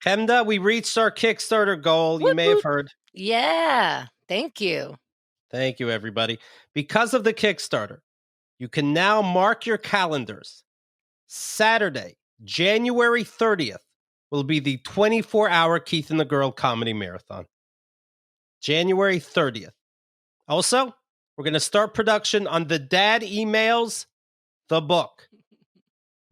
Chemda, we reached our Kickstarter goal. You Woot may have woot. heard. Yeah. Thank you. Thank you, everybody. Because of the Kickstarter, you can now mark your calendars. Saturday, January 30th, will be the 24-hour Keith and the Girl Comedy Marathon. January 30th. Also, we're going to start production on The Dad Emails, the book.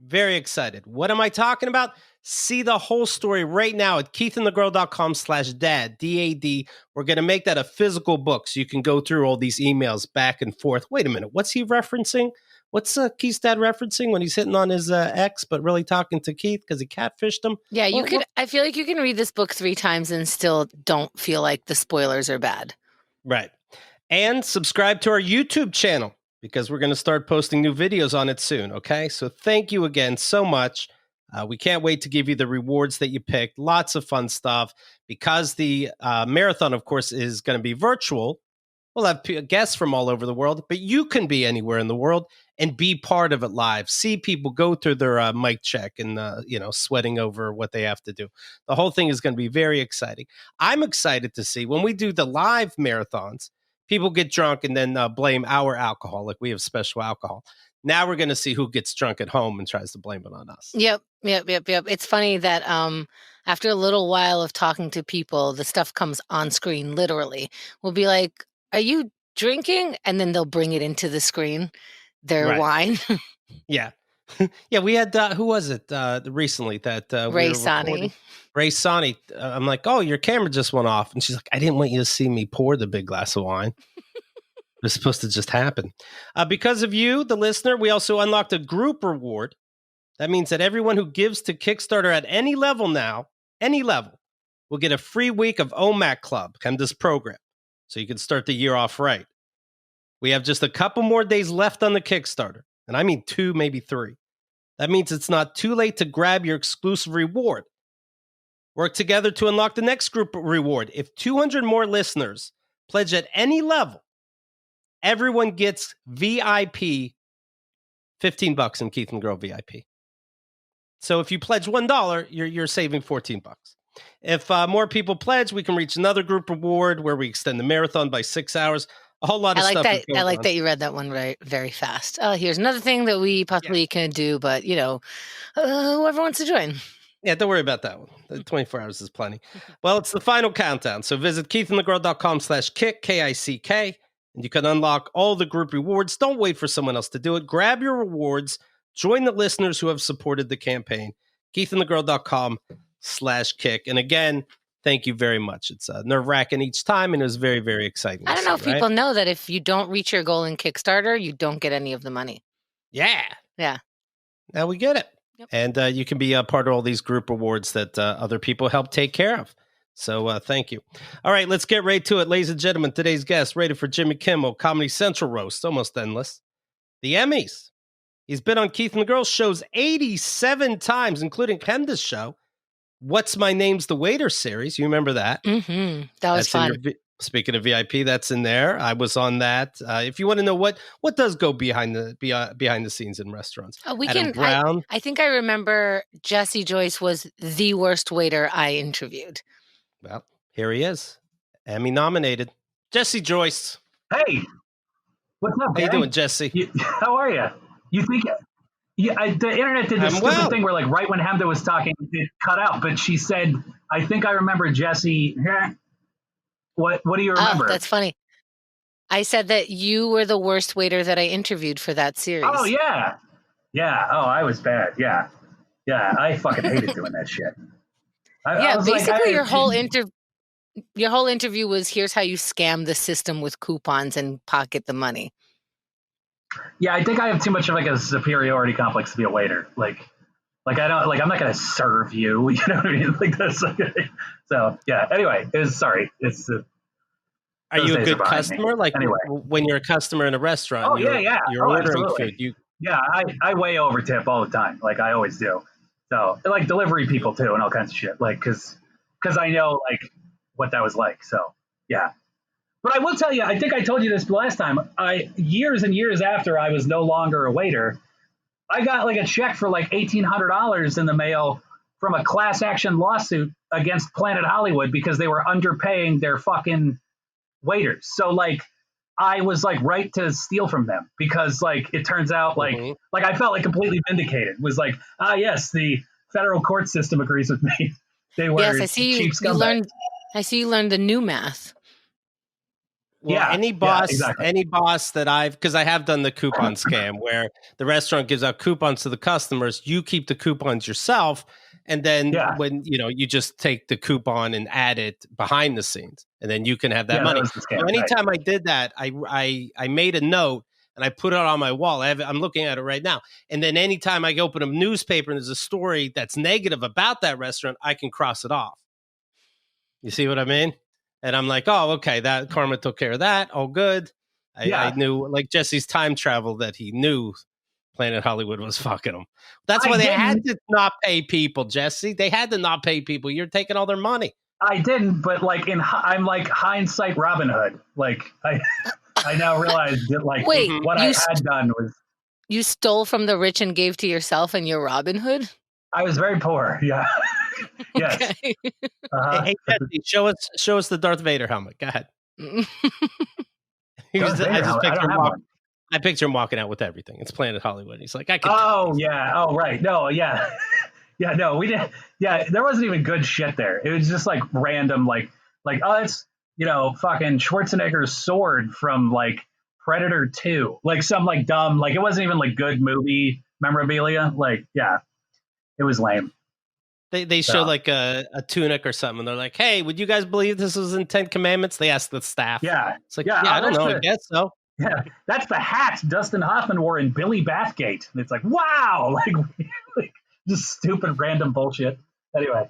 Very excited. What am I talking about? See the whole story right now at keithandthegirl.com/dad, D-A-D. We're going to make that a physical book so you can go through all these emails back and forth. Wait a minute. What's he referencing? What's Keith's dad referencing when he's hitting on his ex, but really talking to Keith because he catfished him? Yeah, I feel like you can read this book 3 times and still don't feel like the spoilers are bad. Right. And subscribe to our YouTube channel because we're going to start posting new videos on it soon, okay? So thank you again so much. We can't wait to give you the rewards that you picked. Lots of fun stuff. Because the marathon, of course, is going to be virtual, we'll have guests from all over the world, but you can be anywhere in the world and be part of it live. See people go through their mic check and, sweating over what they have to do. The whole thing is going to be very exciting. I'm excited to see when we do the live marathons, people get drunk and then blame our alcohol, like we have special alcohol. Now we're going to see who gets drunk at home and tries to blame it on us. Yep. It's funny that after a little while of talking to people, the stuff comes on screen, literally. We'll be like, are you drinking? And then they'll bring it into the screen, their wine. Yeah. Yeah, we had, who was it recently that Ray Sani. Ray Sani. I'm like, oh, your camera just went off. And she's like, I didn't want you to see me pour the big glass of wine. It was supposed to just happen. Because of you, the listener, we also unlocked a group reward. That means that everyone who gives to Kickstarter at any level now, will get a free week of OMAC Club, Chemda's program. So you can start the year off right. We have just a couple more days left on the Kickstarter. And I mean 2, maybe 3. That means it's not too late to grab your exclusive reward. Work together to unlock the next group reward. If 200 more listeners pledge at any level, everyone gets VIP, $15 in Keith and Girl VIP. So if you pledge $1, you're saving $14. If more people pledge, we can reach another group reward where we extend the marathon by 6 hours. A whole lot of stuff. I like that you read that one very fast. Here's another thing that we possibly can do, but whoever wants to join. Yeah, don't worry about that one. The 24 hours is plenty. Well, it's the final countdown. So visit keithandthegirl.com/kick, K-I-C-K, and you can unlock all the group rewards. Don't wait for someone else to do it. Grab your rewards. Join the listeners who have supported the campaign. keithandthegirl.com/kick. And again, thank you very much. It's nerve-wracking each time, and it was very, very exciting. I don't know if people know that if you don't reach your goal in Kickstarter, you don't get any of the money. Yeah. Now we get it. Yep. And you can be a part of all these group awards that other people help take care of. So thank you. All right, let's get right to it. Ladies and gentlemen, today's guest, rated for Jimmy Kimmel, Comedy Central roast, almost endless. The Emmys. He's been on Keith and the Girl shows 87 times, including Chemda's show. What's My Name's the Waiter series. You remember that? Mm-hmm. That was fun. Speaking of VIP, that's in there. I was on that. If you want to know what does go behind the scenes in restaurants. I think I remember Jesse Joyce was the worst waiter I interviewed. Well, here he is. Emmy nominated. Jesse Joyce. Hey, what's up, How you doing, Jesse? How are you? You think... Yeah, the internet did this stupid thing where, like, right when Chemda was talking, it cut out. But she said, "I think I remember Jesse." What do you remember? Oh, that's funny. I said that you were the worst waiter that I interviewed for that series. Oh yeah. Oh, I was bad. Yeah. I fucking hated doing that shit. Basically, your whole interview was, here's how you scam the system with coupons and pocket the money. Yeah, I think I have too much of like a superiority complex to be a waiter. Like I don't I'm not gonna serve you. You know what I mean? Like that's so yeah. Anyway, are you a good customer? Me. Like anyway, when you're a customer in a restaurant, you're ordering food. I way over tip all the time. Like I always do. So like delivery people too, and all kinds of shit. Like because I know like what that was like. So yeah. But I will tell you, I think I told you this last time. Years and years after I was no longer a waiter, I got like a check for like $1,800 in the mail from a class action lawsuit against Planet Hollywood because they were underpaying their fucking waiters. So like I was like right to steal from them because like it turns out like I felt like completely vindicated. It was like, yes, the federal court system agrees with me. They were Yes, I see cheap you scumbags. learned. I see you learned the new math. Well, Yeah, any boss, exactly. any boss that because I have done the coupon scam where the restaurant gives out coupons to the customers, you keep the coupons yourself, and then when you just take the coupon and add it behind the scenes, and then you can have that money. That was the scam, So anytime I did that, I made a note and I put it on my wall. I'm looking at it right now. And then anytime I open a newspaper and there's a story that's negative about that restaurant, I can cross it off. You see what I mean? And I'm like, oh, okay, that karma took care of that. All good. I knew, like Jesse's time travel, that he knew Planet Hollywood was fucking him. That's why they had to not pay people, Jesse. They had to not pay people. You're taking all their money. I didn't, but like I'm like hindsight Robin Hood. Like I now realize that like what I had done was you stole from the rich and gave to yourself, and you're Robin Hood. I was very poor. Yeah. Yes. Okay. Hey, Jesse, show us the Darth Vader helmet. Go ahead. I picture him walking out with everything. It's Planet Hollywood. He's like, I can. Oh yeah. Oh right. No. Yeah. Yeah. No. We didn't. Yeah. There wasn't even good shit there. It was just like random. Like oh, it's fucking Schwarzenegger's sword from like Predator 2. Like some like dumb. Like it wasn't even like good movie memorabilia. Like yeah, it was lame. They show like a tunic or something. And they're like, hey, would you guys believe this was in 10 Commandments? They asked the staff. Yeah. It's like, I don't know. I guess so. Yeah. That's the hat Dustin Hoffman wore in Billy Bathgate. And it's like, wow. Like just stupid random bullshit. Anyway.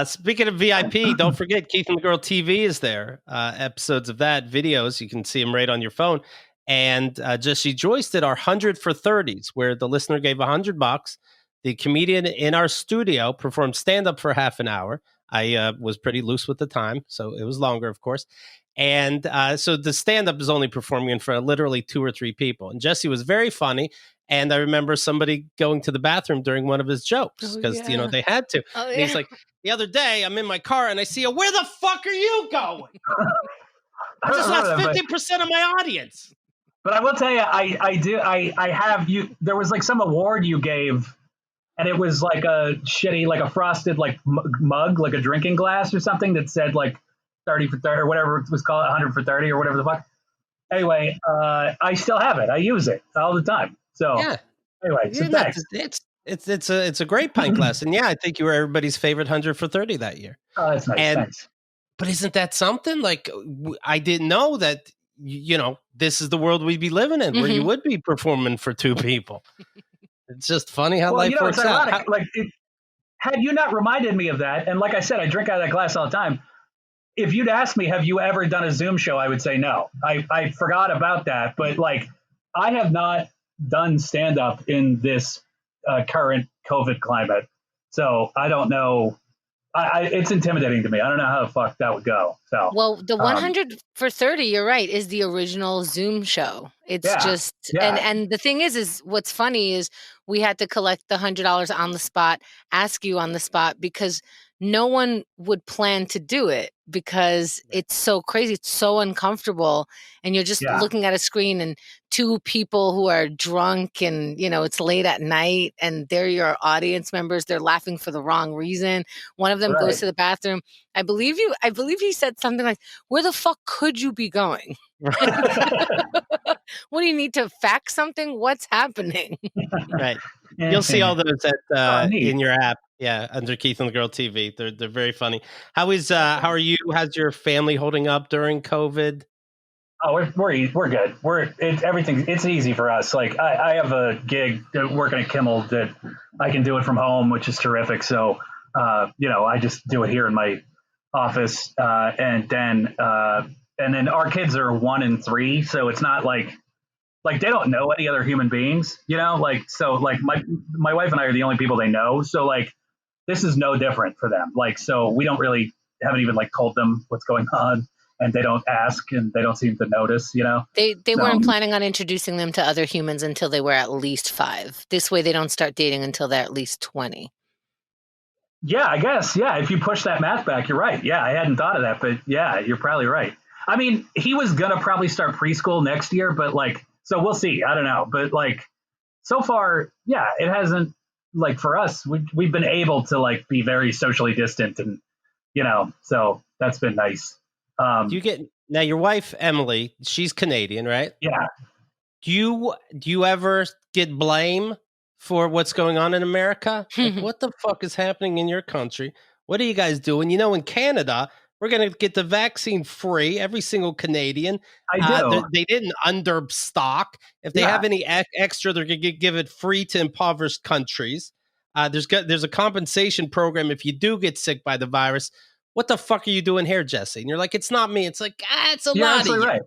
Speaking of VIP, don't forget Keith and the Girl TV is there. Episodes of that, videos. You can see them right on your phone. And Jesse Joyce did our 100 for 30s, where the listener gave $100. The comedian in our studio performed stand-up for half an hour. I was pretty loose with the time, so it was longer, of course. And so the stand-up is only performing in front of literally 2 or 3 people. And Jesse was very funny. And I remember somebody going to the bathroom during one of his jokes because, they had to. Oh, and he's like, the other day, I'm in my car and I see where the fuck are you going? I just lost 50% of my audience. But I will tell you, I have you. There was like some award you gave. And it was like a shitty, like a frosted like mug, like a drinking glass or something that said like 30 for 30 or whatever it was called, 100 for 30 or whatever the fuck. Anyway, I still have it. I use it all the time. So anyway, so thanks. It's a great pint glass. And I think you were everybody's favorite 100 for 30 that year. Oh, that's nice. Thanks. But isn't that something? Like I didn't know that, this is the world we'd be living in where you would be performing for 2 people. It's just funny how life works out. Had you not reminded me of that, and like I said, I drink out of that glass all the time. If you'd asked me, have you ever done a Zoom show? I would say no. I forgot about that. But like, I have not done stand-up in this current COVID climate. So I don't know. It's intimidating to me. I don't know how the fuck that would go. So well, the 100 for 30, you're right, is the original Zoom show. It's just and the thing is what's funny is we had to collect the $100 on the spot, ask you on the spot because no one would plan to do it because it's so crazy. It's so uncomfortable. And you're just looking at a screen and 2 people who are drunk and, it's late at night and they're your audience members. They're laughing for the wrong reason. One of them goes to the bathroom. I believe he said something like, where the fuck could you be going? What do you need to fax something? What's happening? Right. You'll see all those in your app. Yeah, under Keith and the Girl TV. They're very funny. How are you? How's your family holding up during COVID? Oh, we're good. It's easy for us. Like I have a gig working at Kimmel that I can do it from home, which is terrific. So I just do it here in my office, and then our kids are 1 and 3, so it's not like they don't know any other human beings, so like my wife and I are the only people they know. So like, this is no different for them. Like, so we haven't even like told them what's going on. and they don't ask and they don't seem to notice, They weren't planning on introducing them to other humans until they were at least 5. This way they don't start dating until they're at least 20. Yeah, I guess. Yeah, if you push that math back, you're right. Yeah, I hadn't thought of that, but yeah, you're probably right. I mean, he was going to probably start preschool next year, but like, so we'll see. I don't know. But like, so far, yeah, it hasn't, like for us, we've been able to like be very socially distant and, so that's been nice. Do you get, now your wife, Emily, she's Canadian, right? Yeah. Do you ever get blame for what's going on in America? Like, what the fuck is happening in your country? What are you guys doing? In Canada, we're going to get the vaccine free, every single Canadian. I do. They didn't understock. If they have any extra, they're going to give it free to impoverished countries. There's a compensation program if you do get sick by the virus. What the fuck are you doing here, Jesse? And you're like, it's not me. It's like, it's a lot of you. Right.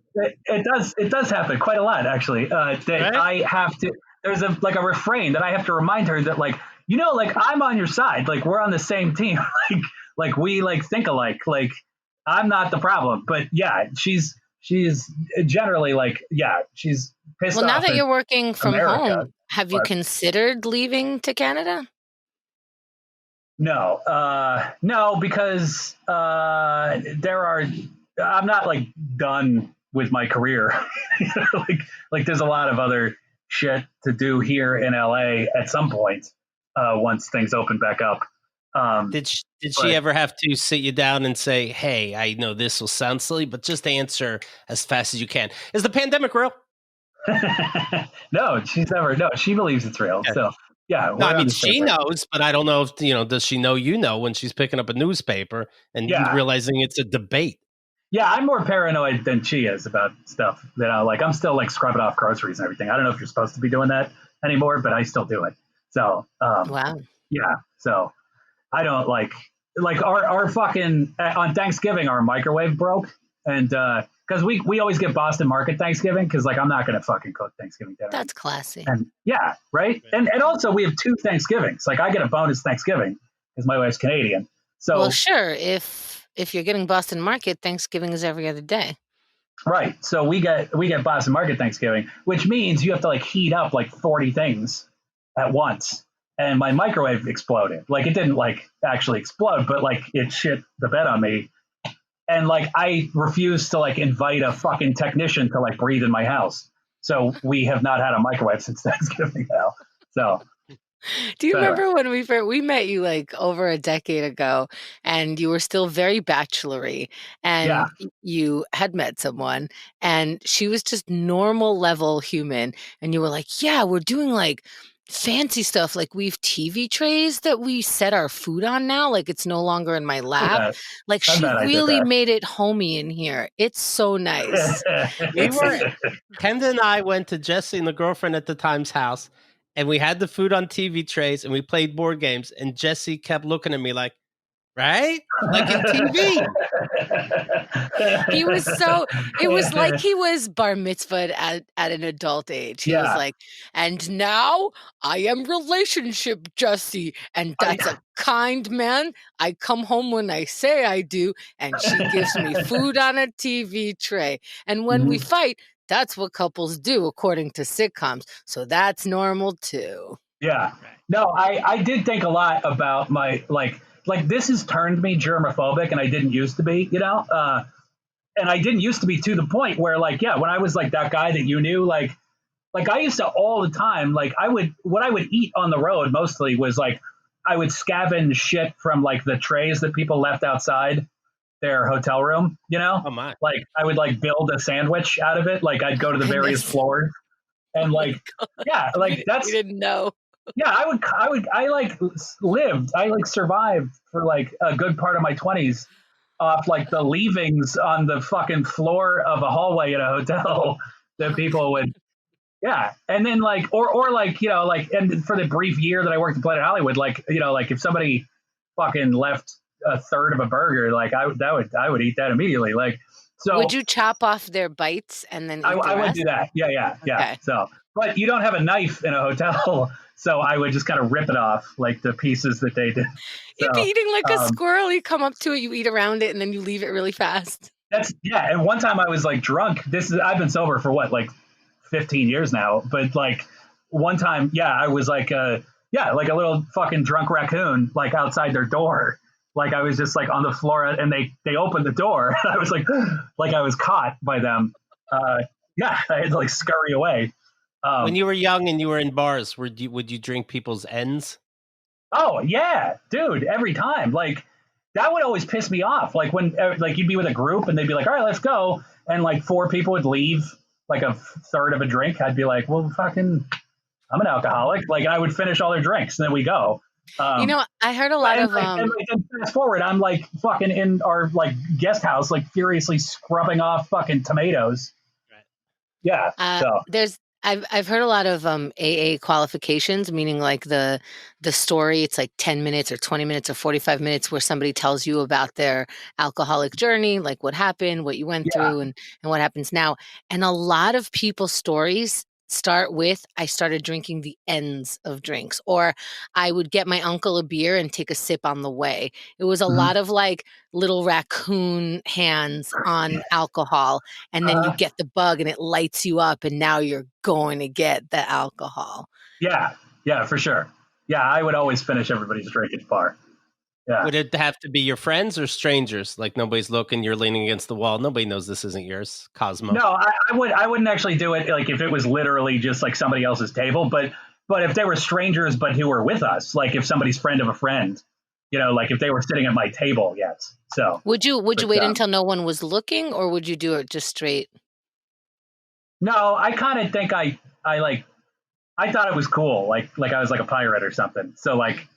It does happen quite a lot, actually. That right? I have to. There's a refrain that I have to remind her that like I'm on your side. Like we're on the same team. like we think alike. Like I'm not the problem. But yeah, she's generally she's pissed off. Well, now that you're working from home, have you considered leaving to Canada? No, because I'm not like done with my career. like there's a lot of other shit to do here in LA at some point once things open back up. Did she ever have to sit you down and say, hey, I know this will sound silly, but just answer as fast as you can. Is the pandemic real? No, she believes it's real. Okay. So yeah. No, I mean, she knows, but I don't know if, does she know when she's picking up a newspaper and realizing it's a debate? Yeah, I'm more paranoid than she is about stuff that I'm still like scrubbing off groceries and everything. I don't know if you're supposed to be doing that anymore, but I still do it. So, wow. Yeah. So I don't like our fucking, on Thanksgiving, our microwave broke. And, because we always get Boston Market Thanksgiving because I'm not going to fucking cook Thanksgiving dinner. That's classy. And yeah, right. And also we have 2 Thanksgivings. Like I get a bonus Thanksgiving because my wife's Canadian. So well, sure. If you're getting Boston Market, Thanksgiving is every other day. Right. So we get Boston Market Thanksgiving, which means you have to heat up 40 things at once. And my microwave exploded. It didn't actually explode, but it shit the bed on me. And I refuse to invite a fucking technician to breathe in my house. So we have not had a microwave since Thanksgiving now. So do you remember when we met you over a decade ago and you were still very bachelory and you had met someone and she was just normal level human and you were like, yeah, we're doing fancy stuff. We have TV trays that we set our food on now. It's no longer in my lab. She really made it homey in here. It's so nice. Kendra and I went to Jesse and the girlfriend at the time's house and we had the food on TV trays and we played board games and Jesse kept looking at me like, right? Like in TV. He was it was like he was bar mitzvahed at an adult age. He was like, and now I am relationship Jesse. And that's a kind man. I come home when I say I do. And she gives me food on a TV tray. And when we fight, that's what couples do, according to sitcoms. So that's normal too. Yeah. No, I did think a lot about my, this has turned me germophobic and I didn't used to be, and I didn't used to be to the point where when I was that guy that you knew, I used to all the time, what I would eat on the road mostly was I would scavenge shit from the trays that people left outside their hotel room, Oh my. I would build a sandwich out of it. I'd go to the various floors and that's, you didn't know. Yeah, I survived for a good part of my 20s off the leavings on the fucking floor of a hallway at a hotel that people would, and then and for the brief year that I worked at Planet Hollywood, if somebody fucking left a third of a burger, I would eat that immediately. So would you chop off their bites and then eat I would do that. Yeah. Okay. So, but you don't have a knife in a hotel. So I would just kind of rip it off, the pieces that they did. So, you'd be eating like a squirrel. You come up to it, you eat around it, and then you leave it really fast. And one time I was like drunk. I've been sober for what, like 15 years now. But like one time, I was like like a little fucking drunk raccoon, like outside their door. Like I was just like on the floor, and they opened the door. And I was like I was caught by them. I had to like scurry away. When you were young and you were in bars, would you drink people's ends? Oh yeah, dude, every time. Like that would always piss me off. Like when like you'd be with a group and they'd be like, "All right, let's go," and like 4 people would leave like a third of a drink. I'd be like, "Well, fucking, I'm an alcoholic." Like I would finish all their drinks and then we go. I heard a lot of and fast forward, I'm like fucking in our like guest house, like furiously scrubbing off fucking tomatoes. Right. Yeah. I've heard a lot of AA qualifications, meaning like the story. It's like 10 minutes or 20 minutes or 45 minutes where somebody tells you about their alcoholic journey, like what happened, what you went through, and what happens now. And a lot of people's stories start with, I started drinking the ends of drinks, or I would get my uncle a beer and take a sip on the way. It was a lot of like little raccoon hands on alcohol, and then you get the bug and it lights you up, and now you're going to get the alcohol. Yeah, for sure. Yeah, I would always finish everybody's drink at the bar. Yeah. Would it have to be your friends or strangers? Like nobody's looking, you're leaning against the wall. Nobody knows this isn't yours. Cosmo. No, I wouldn't actually do it like if it was literally just like somebody else's table, but if they were strangers but who were with us, like if somebody's friend of a friend, like if they were sitting at my table, yes. So would you wait until no one was looking, or would you do it just straight? No, I kind of think I thought it was cool, like I was like a pirate or something. So like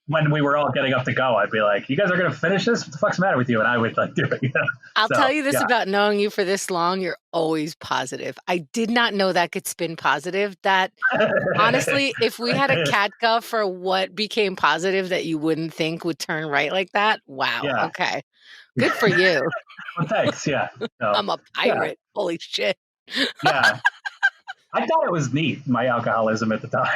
when we were all getting up to go, I'd be like, "You guys are gonna finish this? What the fuck's the matter with you?" And I would like do it. I'll tell you this about knowing you for this long: you're always positive. I did not know that could spin positive. That honestly, if we had a CATG for what became positive that you wouldn't think would turn right like that, wow. Yeah. Okay, good for you. Well, thanks. Yeah, I'm a pirate. Yeah. Holy shit. Yeah. I thought it was neat, my alcoholism at the time.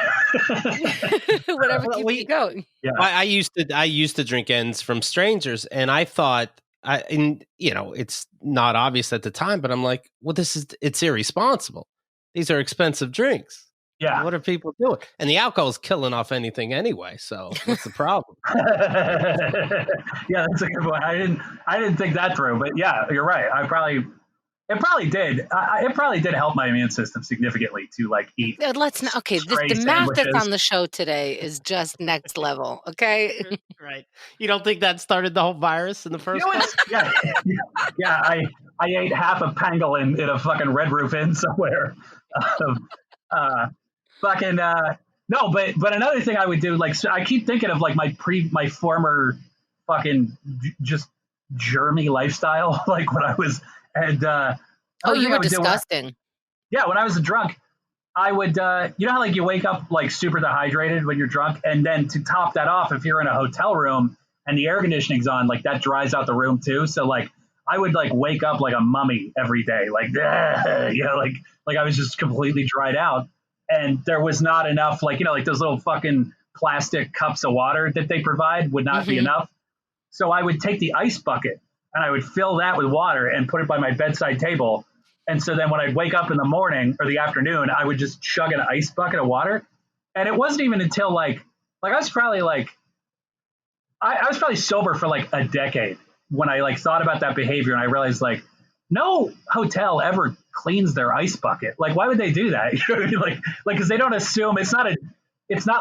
Whatever keeps you going. Yeah. I used to drink ends from strangers, and I thought, it's not obvious at the time, but I'm like, well, it's irresponsible. These are expensive drinks. Yeah. What are people doing? And the alcohol is killing off anything anyway. So what's the problem? Yeah, that's a good one. I didn't think that through, but yeah, you're right. It probably did. It probably did help my immune system significantly to like eat. Let's not. Okay, the math that's on the show today is just next level. Okay, right. You don't think that started the whole virus in the first place? Yeah. I ate half a pangolin in a fucking Red Roof Inn somewhere. No, but another thing I would do, like, so I keep thinking of like my former fucking just germy lifestyle, like when I was. And you were disgusting. When I was drunk, I would, you know how like you wake up like super dehydrated when you're drunk, and then to top that off, if you're in a hotel room and the air conditioning's on, like that dries out the room too. So like I would like wake up like a mummy every day, like like I was just completely dried out, and there was not enough, like like those little fucking plastic cups of water that they provide would not be enough. So I would take the ice bucket. And I would fill that with water and put it by my bedside table. And so then when I'd wake up in the morning or the afternoon, I would just chug an ice bucket of water. And it wasn't even until like I was probably I was probably sober for like a decade when I like thought about that behavior. And I realized like no hotel ever cleans their ice bucket. Like, why would they do that? like, because they don't assume it's not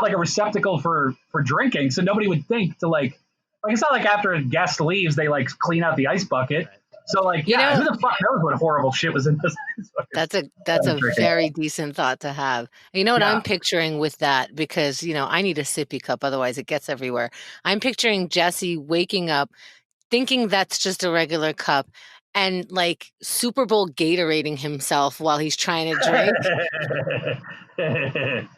like a receptacle for drinking. So nobody would think to like it's not like after a guest leaves, they like clean out the ice bucket. So like, who the fuck knows what horrible shit was in this? That's a very decent thought to have. You know what I'm picturing with that, because, I need a sippy cup. Otherwise it gets everywhere. I'm picturing Jesse waking up thinking that's just a regular cup and like Super Bowl Gatorading himself while he's trying to drink.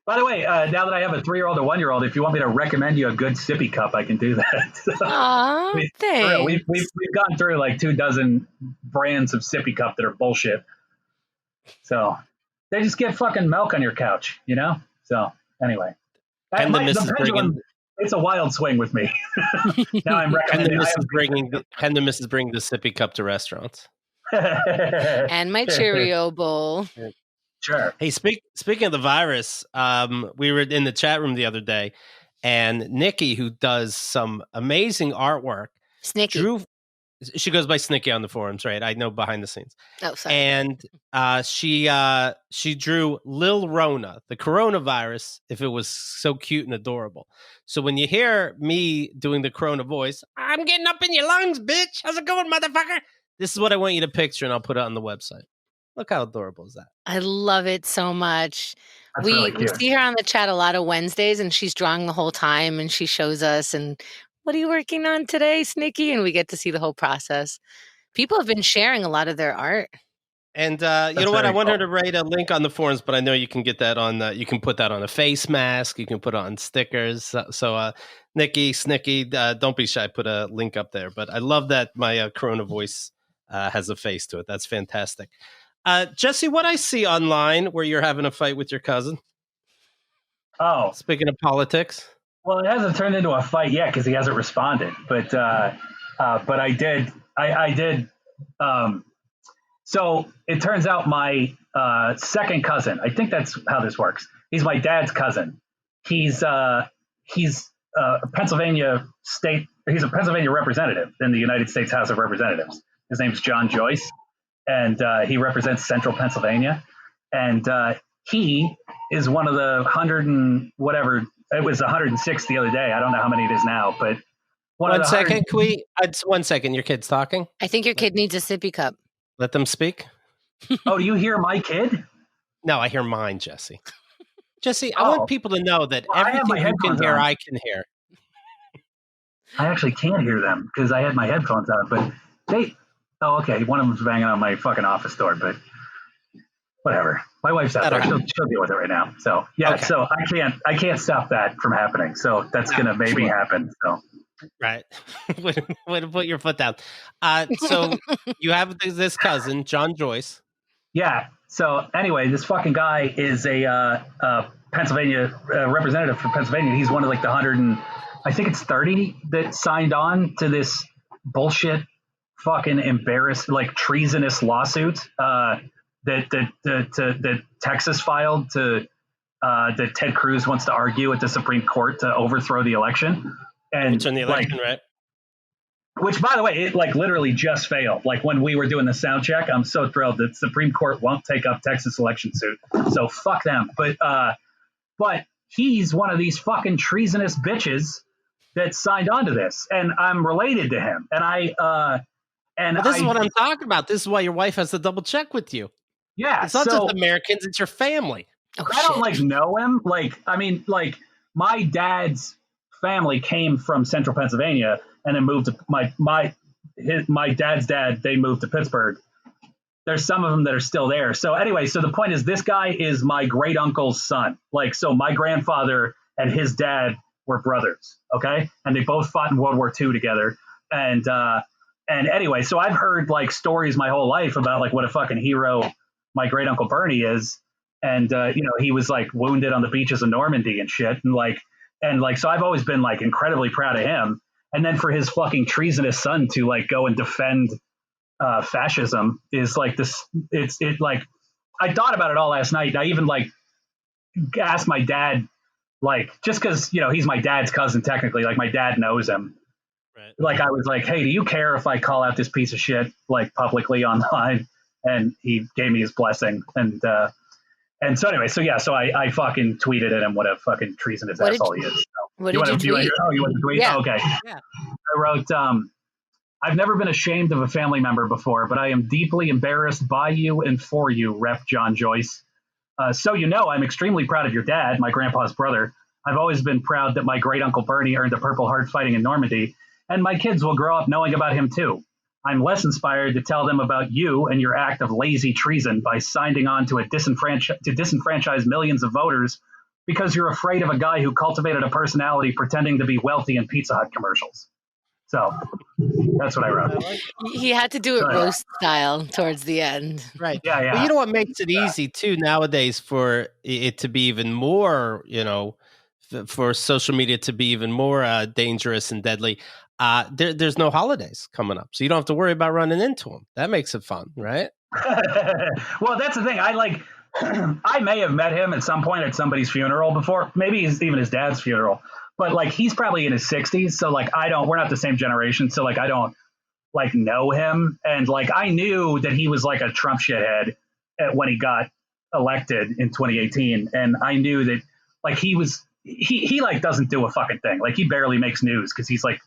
By the way, now that I have a 3-year-old and 1-year-old, if you want me to recommend you a good sippy cup, I can do that. Aw, thanks. We've gone through like 24 brands of sippy cup that are bullshit. So they just get fucking milk on your couch, So anyway, and the it's a wild swing with me. Now I'm recommending. Can the missus bring the sippy cup to restaurants? And my Cheerio bowl. Sure. Hey, speaking of the virus, we were in the chat room the other day, and Nikki, who does some amazing artwork, Snicky. She goes by Snicky on the forums, right? I know behind the scenes. Oh, sorry. And she drew Lil Rona, the coronavirus, if it was so cute and adorable. So when you hear me doing the corona voice, I'm getting up in your lungs, bitch. How's it going, motherfucker? This is what I want you to picture, and I'll put it on the website. Look how adorable is that? I love it so much. That's really We cute. see her on the chat a lot of Wednesdays, and she's drawing the whole time, and she shows us, and what are you working on today, Snicky? And we get to see the whole process. People have been sharing a lot of their art. And you know what? I want her to write a link on the forums, but I know you can get that on. You can put that on a face mask. You can put it on stickers. So, Nikki, Snicky, don't be shy. Put a link up there. But I love that my Corona voice has a face to it. That's fantastic. Jesse, what I see online where you're having a fight with your cousin. Oh, speaking of politics. Well, it hasn't turned into a fight yet because he hasn't responded. But I did. I did. So it turns out my second cousin. I think that's how this works. He's my dad's cousin. He's a Pennsylvania state. He's a Pennsylvania representative in the United States House of Representatives. His name's John Joyce, and he represents Central Pennsylvania. And he is one of the 100 and whatever. It was 106 the other day. I don't know how many it is now, but one second. Can we? 1 second. Your kid's talking. I think your kid needs a sippy cup. Let them speak. Oh, do you hear my kid? No, I hear mine, Jesse. Jesse, I want people to know that everything you can hear, I can hear. I actually can't hear them because I had my headphones on, but they. Oh, okay. One of them's banging on my fucking office door, but whatever. My wife's out there. She'll deal with it right now. So yeah. Okay. So I can't stop that from happening. So that's gonna maybe happen. So. Right. Way to put your foot down. So you have this cousin, John Joyce. Yeah. So anyway, this fucking guy is a Pennsylvania representative from Pennsylvania. He's one of like the 100 and I think it's 30 that signed on to this bullshit, fucking embarrassed, like treasonous lawsuit that Texas filed to that Ted Cruz wants to argue at the Supreme Court to overthrow the election. And it's on the election, right? Which, by the way, it like literally just failed. Like when we were doing the sound check, I'm so thrilled that the Supreme Court won't take up Texas election suit. So fuck them. But he's one of these fucking treasonous bitches that signed on to this, and I'm related to him. And this is what I'm talking about. This is why your wife has to double check with you. Yeah, it's not just Americans; it's your family. I don't like know him. Like, I mean, like my dad's family came from Central Pennsylvania and then moved to my dad's dad. They moved to Pittsburgh. There's some of them that are still there. So anyway, so the point is this guy is my great uncle's son. Like, so my grandfather and his dad were brothers. Okay. And they both fought in World War II together. And anyway, so I've heard like stories my whole life about like what a fucking hero my great uncle Bernie is. And, he was like wounded on the beaches of Normandy and shit. And so I've always been like incredibly proud of him. And then for his fucking treasonous son to like go and defend fascism is like this. It's like I thought about it all last night. I even like asked my dad, like, just because, he's my dad's cousin, technically, like my dad knows him. Right. Like I was like, hey, do you care if I call out this piece of shit like publicly online? And he gave me his blessing. And so anyway, so I fucking tweeted at him what a fucking treasonous asshole he is. So, what did you tweet? You want to tweet? Yeah. Oh, okay. Yeah. I wrote, I've never been ashamed of a family member before, but I am deeply embarrassed by you and for you, Rep. John Joyce. So I'm extremely proud of your dad, my grandpa's brother. I've always been proud that my great uncle Bernie earned a Purple Heart fighting in Normandy, and my kids will grow up knowing about him too. I'm less inspired to tell them about you and your act of lazy treason by signing on to disenfranchise millions of voters because you're afraid of a guy who cultivated a personality pretending to be wealthy in Pizza Hut commercials. So that's what I wrote. He had to do it roast style towards the end. Right. Yeah. But you know what makes it easy too nowadays for it to be even more, for social media to be even more dangerous and deadly, there's no holidays coming up, so you don't have to worry about running into them. That makes it fun, right? Well, that's the thing. I may have met him at some point at somebody's funeral before, maybe even his dad's funeral, but like he's probably in his 60s, so like we're not the same generation, so like I don't like know him, and like I knew that he was like a Trump shithead when he got elected in 2018, and I knew that like he like doesn't do a fucking thing, like he barely makes news because he's like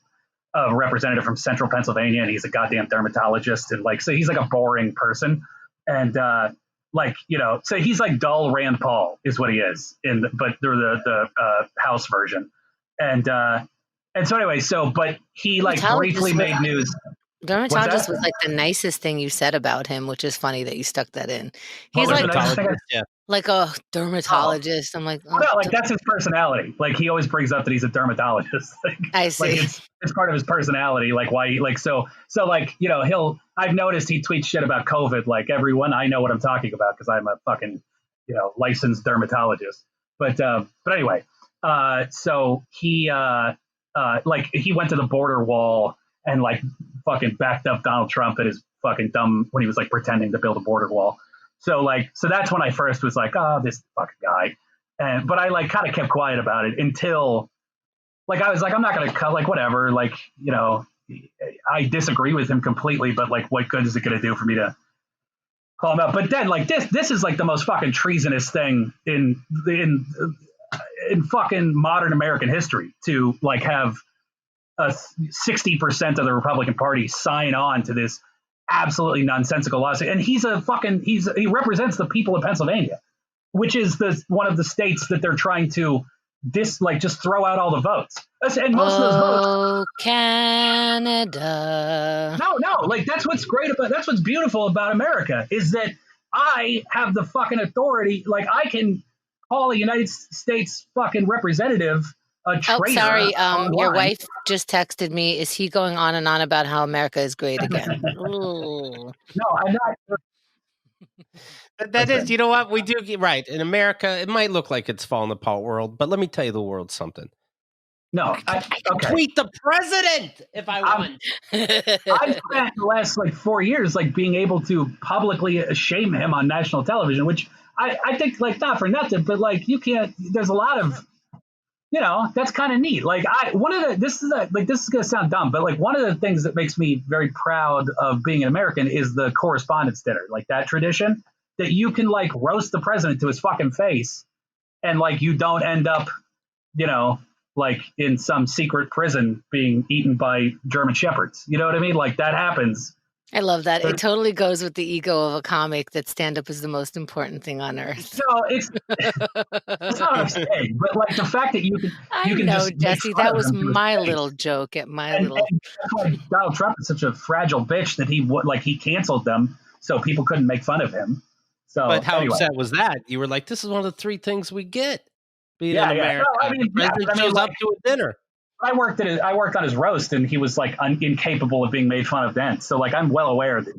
a representative from central Pennsylvania and he's a goddamn dermatologist, and like so he's like a boring person, and like so he's like dull Rand Paul is what he is but they're the House version, and so anyway, but he like briefly made news. Dermatologist was like the nicest thing you said about him, which is funny that you stuck that in. He's like a dermatologist. I'm like, no, like that's his personality. Like he always brings up that he's a dermatologist. Like, I see. Like it's part of his personality. Like why? Like so like I've noticed he tweets shit about COVID. Like everyone, I know what I'm talking about because I'm a fucking licensed dermatologist. But anyway, so he like he went to the border wall and like fucking backed up Donald Trump at his fucking dumb when he was like pretending to build a border wall. So that's when I first was like, oh, this fucking guy. But I like kind of kept quiet about it until like I was like, I'm not gonna cut, like whatever, like I disagree with him completely, but like what good is it gonna do for me to call him out? But then like this is like the most fucking treasonous thing in fucking modern American history to like have 60% of the Republican Party sign on to this absolutely nonsensical lawsuit, and he represents the people of Pennsylvania, which is one of the states that they're trying to just throw out all the votes. And most of those votes, Canada. No, like that's what's beautiful about America is that I have the fucking authority. Like I can call a United States fucking representative a traitor. Oh, sorry. Your wife just texted me. Is he going on and on about how America is great again? No, I'm not. That is, you know what? We do get right. In America, it might look like it's falling apart world, but let me tell you the world something. No, I can tweet the president if I want. I've spent the last like 4 years like being able to publicly shame him on national television, which I think like not for nothing, but like you can't. There's a lot of that's kind of neat. Like this is gonna sound dumb, but like one of the things that makes me very proud of being an American is the correspondence dinner, like that tradition that you can like roast the president to his fucking face, and like you don't end up, like in some secret prison being eaten by German shepherds. You know what I mean? Like that happens. I love that. It totally goes with the ego of a comic that stand-up is the most important thing on earth. No, it's not what I'm saying, but like the fact that you can just Jesse, that was my little joke at my little. And that's why Donald Trump is such a fragile bitch that he canceled them so people couldn't make fun of him. So, but how upset was that? You were like, this is one of the 3 things we get. Being in America. No, the president shows up to a dinner. I worked on his roast, and he was like incapable of being made fun of then. So like I'm well aware that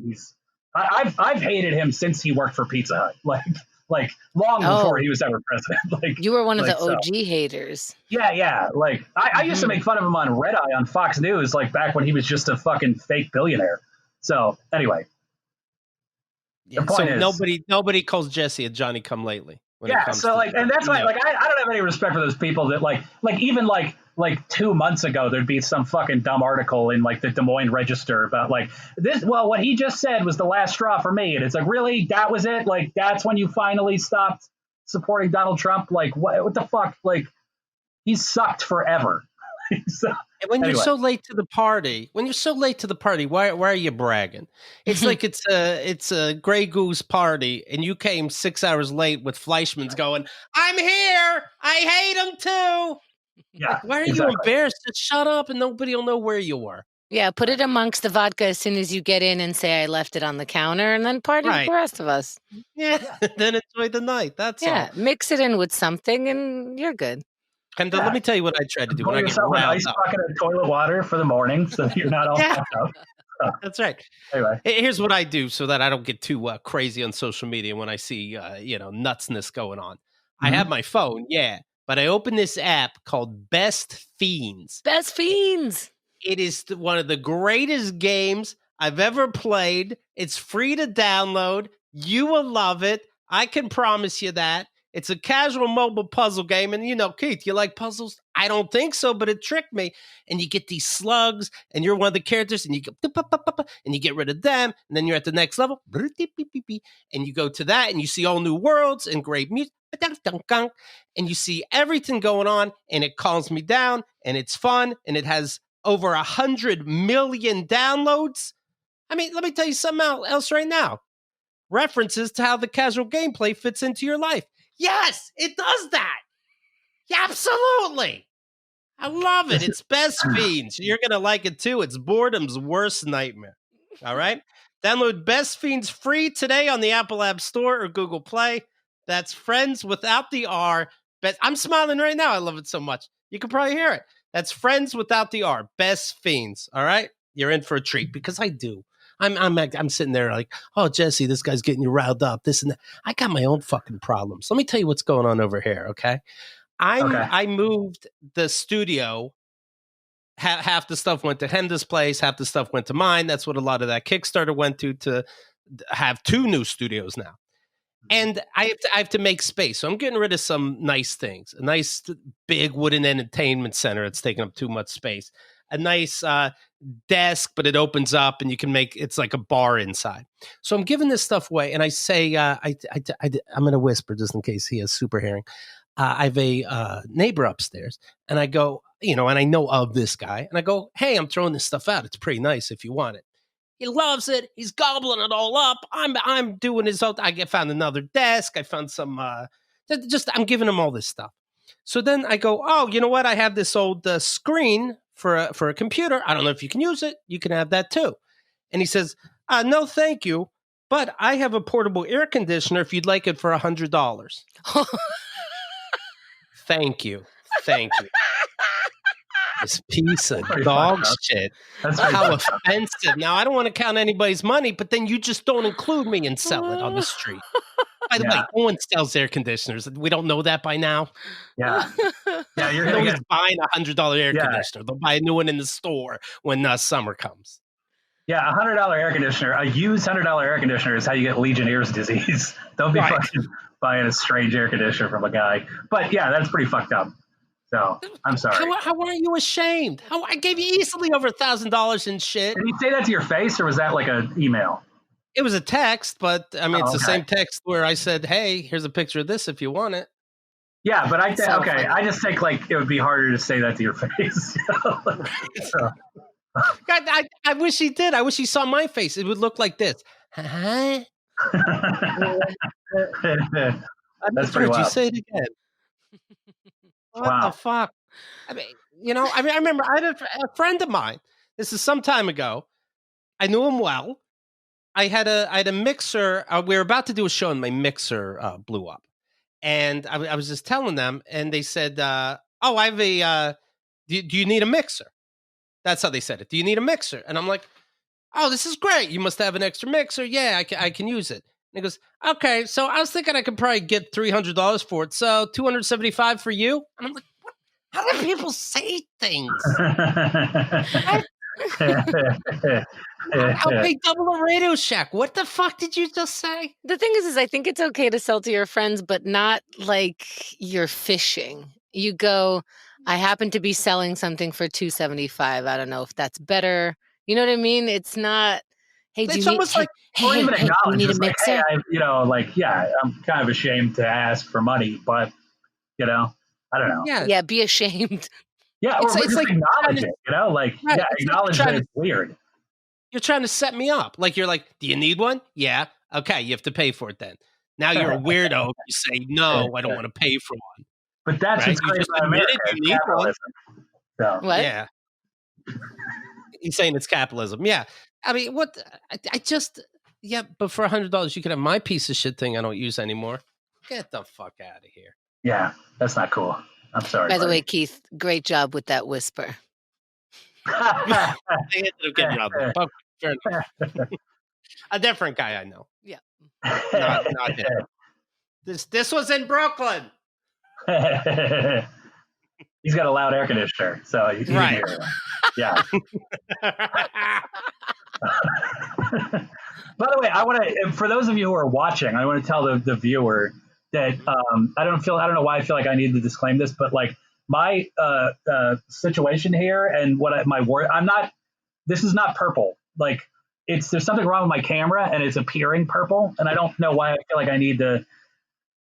I've hated him since he worked for Pizza Hut, like long before he was ever president. Like you were one of the OG haters. Yeah. Like I used to make fun of him on Red Eye on Fox News, like back when he was just a fucking fake billionaire. So anyway, the point is, nobody calls Jesse a Johnny Come Lately. So like, and that's why like I don't have any respect for those people that like even like 2 months ago there'd be some fucking dumb article in like the Des Moines Register about like this. Well, what he just said was the last straw for me, and it's like, really, that was it? Like that's when you finally stopped supporting Donald Trump? Like what the fuck? Like he's sucked forever. So, when you're so late to the party, why are you bragging? It's like it's a Grey Goose party, and you came 6 hours late with Fleischmann's going, I'm here. I hate him too. Yeah, why are you embarrassed? Just shut up, and nobody will know where you were. Yeah, put it amongst the vodka as soon as you get in, and say I left it on the counter, and then party with the rest of us. Yeah, then enjoy the night. That's all. Mix it in with something, and you're good. And let me tell you what I tried to do when I get riled up. Ice bucket of toilet water for the morning, so you're not all fucked up. That's right. Anyway, here's what I do so that I don't get too crazy on social media when I see nutsness going on. I have my phone, but I opened this app called Best Fiends. Best Fiends. It is one of the greatest games I've ever played. It's free to download. You will love it. I can promise you that. It's a casual mobile puzzle game. And, Keith, you like puzzles? I don't think so, but it tricked me. And you get these slugs, and you're one of the characters, and you go, and you get rid of them. And then you're at the next level. And you go to that, and you see all new worlds and great music. And you see everything going on, and it calms me down, and it's fun, and it has over 100 million downloads. I mean, let me tell you something else right now. References to how the casual gameplay fits into your life. Yes, it does that. Yeah, absolutely. I love it. It's Best Fiends. You're going to like it too. It's boredom's worst nightmare. All right? Download Best Fiends free today on the Apple App Store or Google Play. That's Friends without the R. I'm smiling right now. I love it so much. You can probably hear it. That's Friends without the R. Best Fiends. All right? You're in for a treat because I do. I'm sitting there like, oh, Jesse, this guy's getting you riled up, this and that. I got my own fucking problems. Let me tell you what's going on over here, okay? I moved the studio. Half the stuff went to Henda's place. Half the stuff went to mine. That's what a lot of that Kickstarter went to have 2 new studios now. And I have to make space. So I'm getting rid of some nice things. A nice big wooden entertainment center that's taking up too much space. A nice desk, but it opens up and you can it's like a bar inside. So I'm giving this stuff away. And I say, I'm going to whisper just in case he has super hearing. I have a neighbor upstairs and I go, and I know of this guy and I go, hey, I'm throwing this stuff out. It's pretty nice if you want it. He loves it. He's gobbling it all up. I'm doing his own. I found another desk. I found some, I'm giving him all this stuff. So then I go, oh, you know what? I have this old screen for a computer. I don't know if you can use it. You can have that too. And he says, no, thank you. But I have a portable air conditioner if you'd like it for $100. Thank you. This piece of dog shit. How offensive. Now, I don't want to count anybody's money, but then you just don't include me and sell it on the street. By the way, no one sells air conditioners. We don't know that by now. Yeah. Yeah, you're always buying a $100 air conditioner. They'll buy a new one in the store when summer comes. Yeah, a $100 air conditioner, a used $100 air conditioner is how you get Legionnaire's disease. Don't be fucking buying a strange air conditioner from a guy. But yeah, that's pretty fucked up. So I'm sorry. How aren't you ashamed? I gave you easily over $1,000 in shit. Did he say that to your face, or was that like an email? It was a text, but I mean, it's the same text where I said, "Hey, here's a picture of this if you want it." Yeah, but I just think like it would be harder to say that to your face. So. God, I wish he did. I wish he saw my face. It would look like this. Huh? That's pretty wild. You say it again. What the fuck? I mean, I remember I had a friend of mine. This is some time ago. I knew him well. I had a mixer. We were about to do a show, and my mixer blew up. And I was just telling them, and they said, "Oh, I have a. Do you need a mixer?" That's how they said it. Do you need a mixer? And I'm like, "Oh, this is great. You must have an extra mixer. Yeah, I can use it." And he goes, "Okay, so I was thinking I could probably get $300 for it. So $275 for you." And I'm like, "What? How do people say things?" I'll pay double a Radio Shack. What the fuck did you just say? The thing is I think it's okay to sell to your friends, but not like you're fishing. You go, I happen to be selling something for $275. I don't know if that's better. You know what I mean? It's not. Hey, do you need, you need a mixer? Like, hey, I'm kind of ashamed to ask for money, but I don't know. Yeah, be ashamed. Yeah, or it's like acknowledge it, acknowledge that it's weird. You're trying to set me up. Like, you're like, do you need one? Yeah. Okay, you have to pay for it then. Now you're a weirdo. You say, no, I don't want to pay for one. But that's what's great about America. You need one. So. What? Yeah. He's saying it's capitalism. Yeah. I mean, what? But for $100, you can have my piece of shit thing I don't use anymore. Get the fuck out of here. Yeah, that's not cool. I'm sorry. By the way, Keith, great job with that whisper. They ended up getting out there. Okay, fair enough. A different guy I know. Yeah. Not him. This was in Brooklyn. He's got a loud air conditioner, so you can Right. hear it. Yeah. By the way, I want to, for those of you who are watching, I want to tell the viewer that I don't know why I feel like I need to disclaim this, but like my situation here and my word, this is not purple. Like there's something wrong with my camera and it's appearing purple, and I don't know why I feel like I need to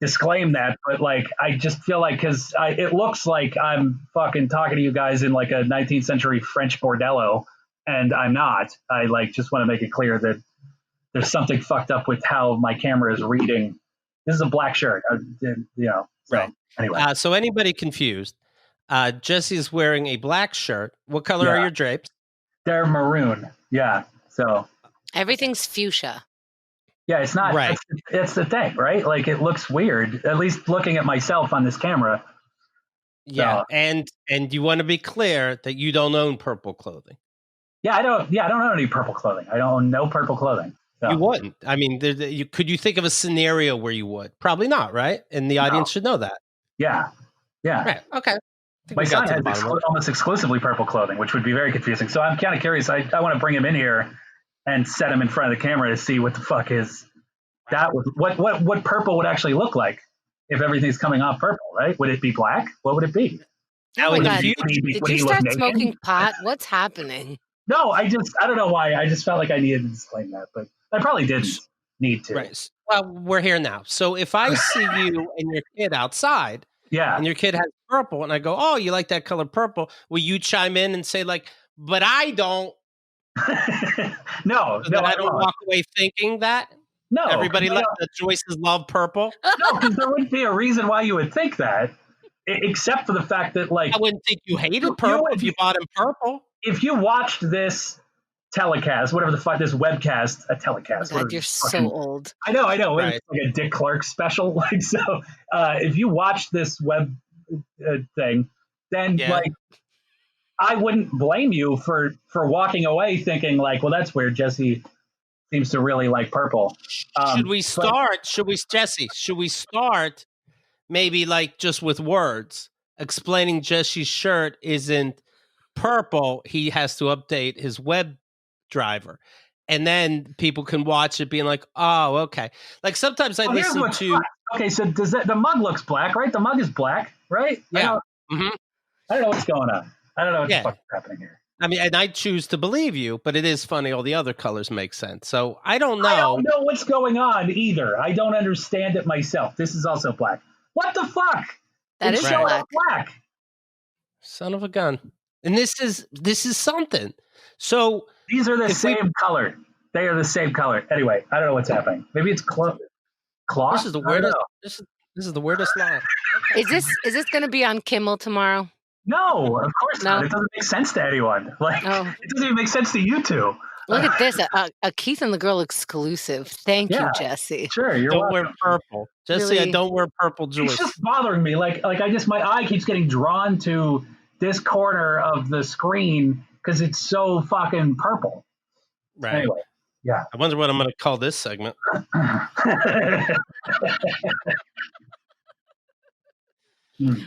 disclaim that, but like I just feel like because it looks like I'm fucking talking to you guys in like a 19th century French bordello, and I'm not. I like just want to make it clear that there's something fucked up with how my camera is reading. This is a black shirt, you know. So, right. Anyway, So anybody confused? Jesse is wearing a black shirt. What color are your drapes? They're maroon. Yeah. So everything's fuchsia. Yeah, it's not. Right. It's the thing, right? Like it looks weird. At least looking at myself on this camera. Yeah, and you want to be clear that you don't own purple clothing. Yeah, I don't own any purple clothing. I don't own no purple clothing. So. You wouldn't. I mean, could you think of a scenario where you would? Probably not, right? And the audience should know that. Yeah. Yeah. Right. Okay. My son has almost exclusively purple clothing, which would be very confusing. So I'm kind of curious. I want to bring him in here and set him in front of the camera to see what the fuck is that. What purple would actually look like if everything's coming off purple, right? Would it be black? What would it be? Oh my God. Did you start smoking pot? What's happening? No, I don't know why. I just felt like I needed to disclaim that, but I probably didn't need to. Right. Well, we're here now. So if I see you and your kid outside, and your kid has purple, and I go, "Oh, you like that color purple?" Will you chime in and say like, "But I don't"? No, I don't walk away thinking that. No, everybody the Joyces love purple. No, because there wouldn't be a reason why you would think that, except for the fact that like I wouldn't think you hated purple if you bought him purple. If you watched this telecast, whatever the fuck, this webcast, a telecast. God, you're so old. I know. Right. It's like a Dick Clark special. Like so, if you watched this web thing, then like I wouldn't blame you for walking away thinking like, well, that's weird. Jesse seems to really like purple. Should we start? Jesse? Should we start maybe like just with words explaining Jesse's shirt isn't purple? He has to update his web driver, and then people can watch it being like, oh, okay. Like sometimes I listen to. Okay, so does the mug looks black, right? The mug is black, right? Yeah. I don't know what's going on. I don't know what the fuck is happening here. I mean, and I choose to believe you, but it is funny. All the other colors make sense. So I don't know. I don't know what's going on either. I don't understand it myself. This is also black. What the fuck? That is black. Son of a gun. And this is something. So these are the same color. They are the same color. Anyway, I don't know what's happening. Maybe it's cloth. This is the weirdest. This is the weirdest line. Okay. Is this going to be on Kimmel tomorrow? No, of course not. It doesn't make sense to anyone. Like it doesn't even make sense to you two. Look at this, a Keith and the Girl exclusive. Thank you, Jesse. Sure, you're don't wear purple, Jesse. Really? I don't wear purple, Joyce. It's just bothering me. Like my eye keeps getting drawn to this corner of the screen because it's so fucking purple. Right. Anyway, yeah. I wonder what I'm going to call this segment.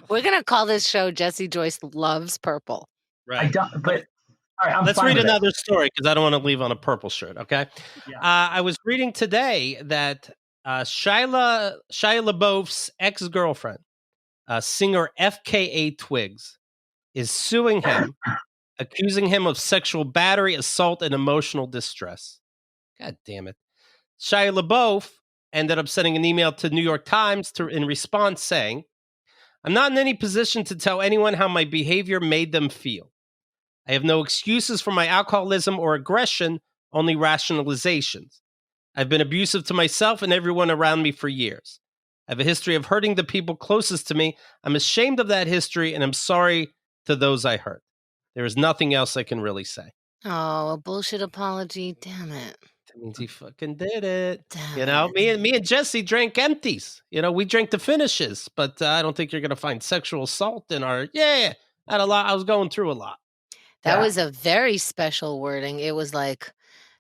We're going to call this show Jesse Joyce Loves Purple. Right. I don't, but all right, let's read another story because I don't want to leave on a purple shirt. Okay. Yeah. I was reading today that Shia LaBeouf's ex-girlfriend, singer FKA Twigs, is suing him, accusing him of sexual battery, assault, and emotional distress. God damn it. Shia LaBeouf ended up sending an email to New York Times in response saying, "I'm not in any position to tell anyone how my behavior made them feel. I have no excuses for my alcoholism or aggression, only rationalizations. I've been abusive to myself and everyone around me for years. I have a history of hurting the people closest to me. I'm ashamed of that history, and I'm sorry to those I hurt. There is nothing else I can really say." Oh, a bullshit apology. Damn it. That means he fucking did it. Me and Jesse drank empties. We drank the finishes, but I don't think you're going to find sexual assault in our, I had a lot. I was going through a lot. That was a very special wording. It was like,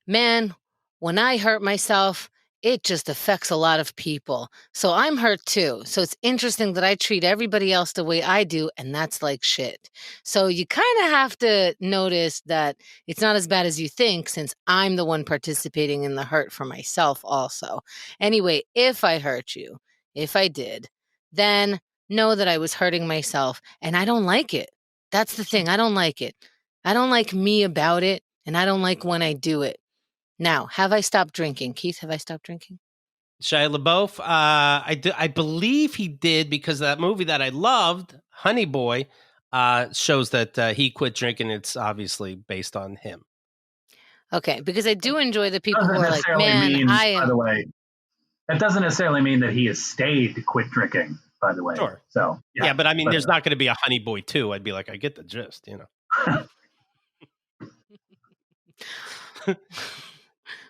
man, when I hurt myself, it just affects a lot of people. So I'm hurt too. So it's interesting that I treat everybody else the way I do, and that's like shit. So you kind of have to notice that it's not as bad as you think, since I'm the one participating in the hurt for myself also. Anyway, if I hurt you, if I did, then know that I was hurting myself, and I don't like it. That's the thing. I don't like it. I don't like me about it, and I don't like when I do it. Now, have I stopped drinking? Keith, have I stopped drinking? Shia LaBeouf, I believe he did, because that movie that I loved, Honey Boy, shows that he quit drinking. It's obviously based on him. Okay, because I do enjoy the people who Doesn't are like, necessarily man, mean, I by am. the way, that doesn't necessarily mean that he has stayed to quit drinking, by the way. Sure. So, Yeah, but I mean, there's not going to be a Honey Boy 2. I'd be like, I get the gist, you know.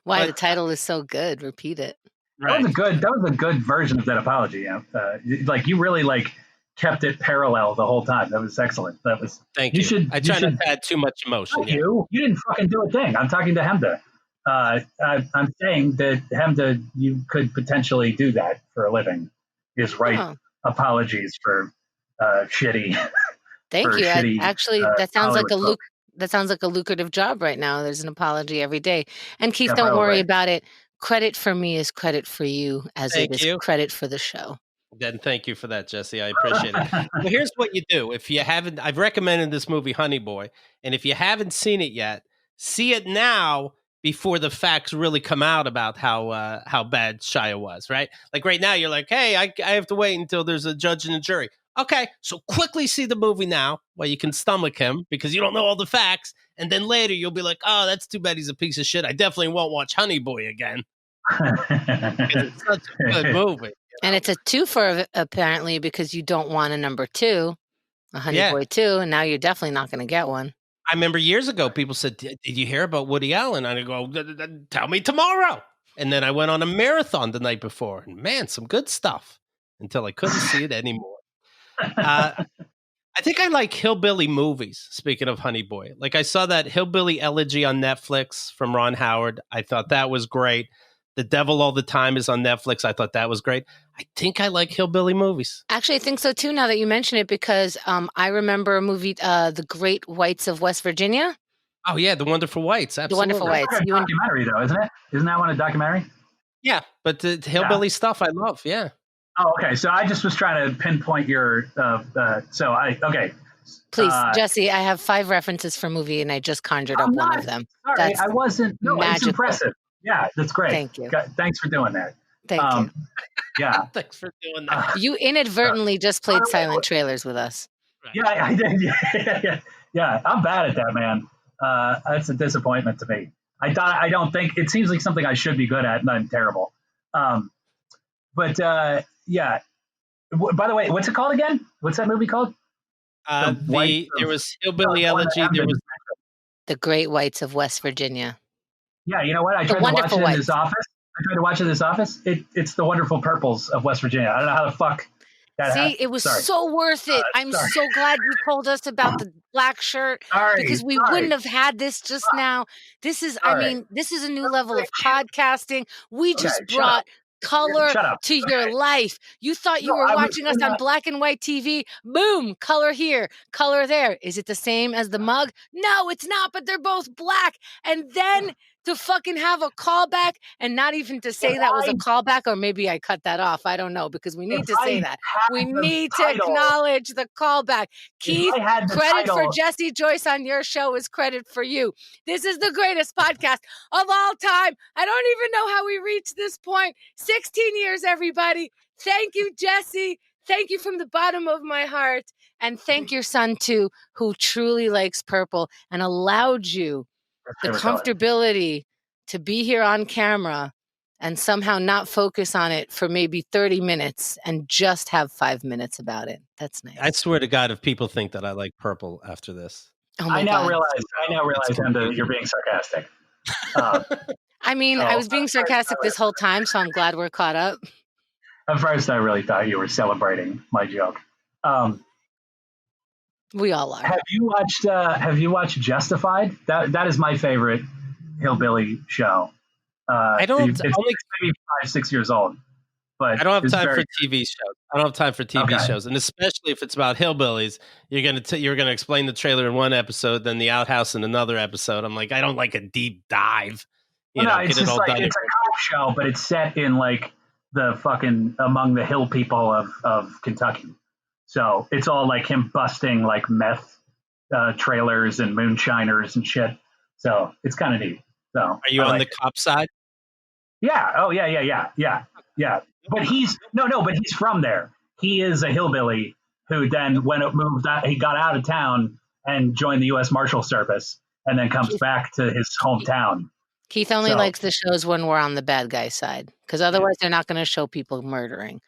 Why But- the title is so good. Repeat it. Right. That was a good version of that apology. Yeah. Like, you really kept it parallel the whole time. That was excellent. That was. Thank you. I try not to add too much emotion. Thank you. You didn't fucking do a thing. I'm talking to Hemda. I'm saying that Hemda, you could potentially do that for a living. Is write apologies for shitty. Thank for you. shitty, Actually, that sounds like Hollywood that sounds like a lucrative job right now. There's an apology every day. And Keith, Yeah, don't worry probably. about it. Credit for me is credit for you, as Thank it is you. credit for the show. Then thank you for that, Jesse. I appreciate it. Well, here's what you do. If you haven't, I've recommended this movie, Honey Boy, and if you haven't seen it yet, see it now before the facts really come out about how bad Shia was. Right? Like right now, you're like, hey, I have to wait until there's a judge and a jury. Okay, so quickly see the movie now while you can stomach him, because you don't know all the facts, and then later you'll be like, oh, that's too bad he's a piece of shit. I definitely won't watch Honey Boy again. It's such a good movie. And it's a twofer, apparently, because you don't want a number 2, a Honey Boy 2, and now you're definitely not going to get one. I remember years ago, people said, did you hear about Woody Allen? And I go, tell me tomorrow. And then I went on a marathon the night before. And man, some good stuff, until I couldn't see it anymore. I think I like hillbilly movies, speaking of Honey Boy. Like, I saw that Hillbilly Elegy on Netflix from Ron Howard. I thought that was great. The Devil All the Time is on Netflix. I thought that was great. I think I like hillbilly movies. Actually, I think so too, now that you mention it, because I remember a movie, The Great Whites of West Virginia. Oh, yeah, The Wonderful Whites. Absolutely. The Wonderful Whites. It's a documentary, though, isn't it? Isn't that one a documentary? Yeah, but the hillbilly stuff I love, yeah. Oh, okay. So I just was trying to pinpoint your. Okay. Please, Jesse, I have 5 references for movie, and I just conjured up one of them. Sorry, I wasn't. No, magical. It's impressive. Yeah, that's great. Thank you. Thanks for doing that. Thank you. Yeah. Thanks for doing that. You inadvertently just played silent trailers with us. Right. Yeah, I did. Yeah. I'm bad at that, man. That's a disappointment to me. I don't think it seems like something I should be good at, and I'm terrible. Yeah. By the way, what's it called again? What's that movie called? There was Hillbilly Elegy. There was The Great Whites of West Virginia. Yeah, you know what? I tried to watch it in this office. It's The Wonderful Purples of West Virginia. I don't know how the fuck that happened. See, it was so worth it. I'm so glad you told us about the black shirt, because we wouldn't have had this just now. This is, this is a new level of podcasting. We just brought color to your life. You thought you were watching us on black and white TV. Boom, color here, color there. Is it the same as the mug? No, it's not, but they're both black. And then to fucking have a callback, and not even to say that was a callback, or maybe I cut that off. I don't know, because we need to say that. We need to acknowledge the callback. Keith, credit for Jesse Joyce on your show is credit for you. This is the greatest podcast of all time. I don't even know how we reached this point. 16 years, everybody. Thank you, Jesse. Thank you from the bottom of my heart. And thank your son, too, who truly likes purple and allowed you the comfortability to be here on camera and somehow not focus on it for maybe 30 minutes and just have 5 minutes about it. That's nice. I swear to God, if people think that I like purple after this. Oh my God. I now realize, Hemda, you're being sarcastic. I mean, I was being sarcastic this whole time, so I'm glad we're caught up. At first, I really thought you were celebrating my joke. We all are. Have you watched Justified? That is my favorite hillbilly show. I don't. Only maybe 5-6 years old. But I don't have it's time very for TV shows. I don't have time for TV Okay. shows, and especially if it's about hillbillies, you're gonna explain the trailer in one episode, then the outhouse in another episode. I'm like, I don't like a deep dive. Well, no, Get it's it just all like done. it's a cop show, but it's set in like the fucking among the hill people of Kentucky. So it's all like him busting like meth trailers and moonshiners and shit. So it's kind of neat. So Are you on the cop side? Yeah. Oh yeah. But he's but he's from there. He is a hillbilly who then when it moved out, he got out of town and joined the U.S. Marshal Service, and then comes back to his hometown. Keith only likes the shows when we're on the bad guy side, because otherwise they're not going to show people murdering.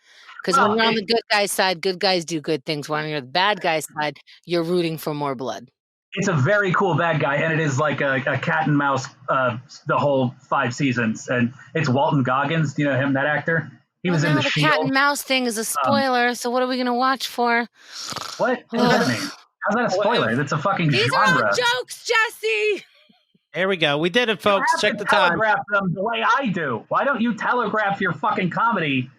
Because when you're on the good guy's side, good guys do good things. When you're the bad guy's side, you're rooting for more blood. It's a very cool bad guy, and it is like a cat and mouse the whole 5 seasons. And it's Walton Goggins. Do you know him, that actor? He was in The Shield. Cat and mouse thing is a spoiler, so what are we going to watch for? What does that mean? How's that a spoiler? That's a fucking These genre. are all jokes, Jesse! There we go. We did it, folks. Check the time. Telegraph them the way I do. Why don't you telegraph your fucking comedy?